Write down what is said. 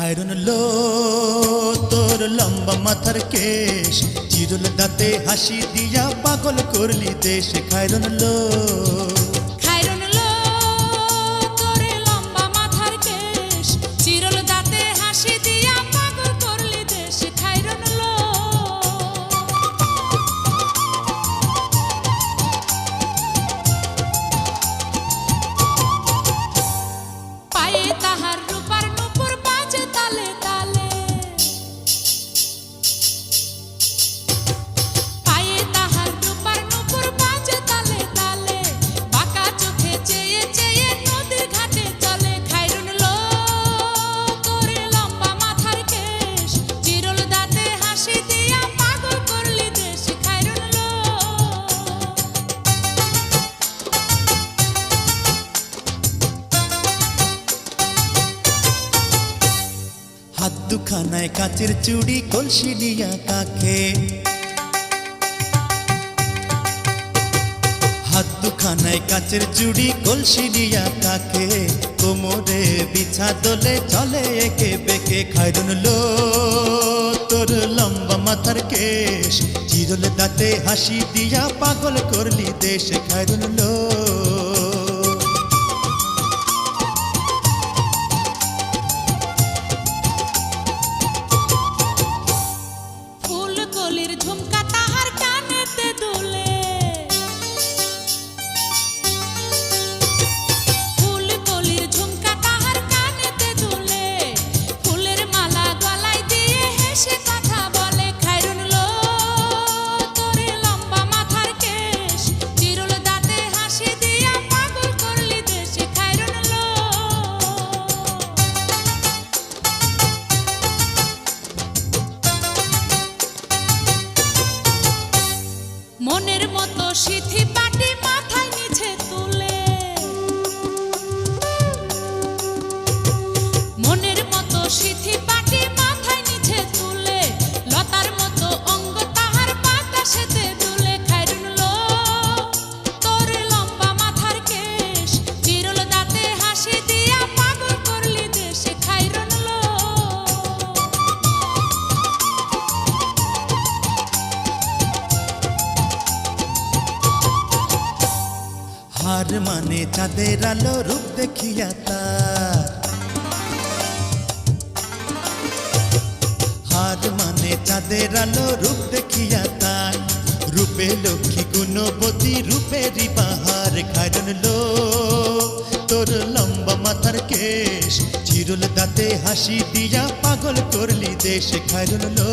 খায়রুন লো তোর লম্বা মাথার কেশ, চিরুল দাঁতে হাসি দিয়া পাগল করলি দেশ। খায়রুন লো খায়রুন লো তোর লম্বা মাথার কেশ, চিরল দাঁতে হাসি দিয়া পাগল করলি দেশ। খায়রুন লো পায়ে তাহার রূপার নূপুর বাজে তালে তালে, পায়ে তাহার রূপার নূপুর বাজে তালে তালে, বাঁকা চোখে চেয়ে চেয়ে নদীর ঘাটে চলে। খায়রুন লো তোর লম্বা মাথার কেশ, চিরল দাঁতে হাসি দিয়া পাগল করলি দেশ। খায়রুন লো হাত দুখানায় কাচের চুড়ি, কলসি নিয়া কাকে, হাত দুখানায় কাচের চুড়ি, কলসি নিয়া কাকে, কোমরে বিছা দোলে চলে একে বেঁকে। খায়রুন লো তোর লম্বা মাথার কেশ, চিরল দাঁতে হাসি দিয়া পাগল করলি দেশ। খায়রুন লো ফুল কলির ঝুমকা তাহার কানেতে দুলে, ফুল কলির ঝুমকা তাহার কানেতে দুলে, ফুলের মালা গলায় দিয়ে হেসে কথা বলে। খায়রুন লো তোর লম্বা মাথার কেশ, চিরল দাঁতে হাসি দিয়া পাগল করলি দেশ। খায়রুন লো মনের মতো সিথি পাটি মাথায় নিচে তুলে, মনের মতো সিথি পাটি মাথায় নিচে তুলে, লতার মতো অঙ্গ তাহার বাতাসেতে দুলে। খায়রুন লো তোর লম্বা মাথার কেশ, চিরল দাঁতে হাসি দিয়া পাগল করলি দেশ। খায়রুন লো হার মানে চাঁদের আলো, রূপ দেখিয়া তার, হার মানে চাঁদের আলো, রূপ দেখিয়া তার, রূপে লক্ষ্মী গুণবতী, রূপেরই বাহার। খায়রুন লো তোর লম্বা মাথার কেশ, চিরল দাঁতে হাসি দিয়া পাগল করলি দেশ। খায়রুন লো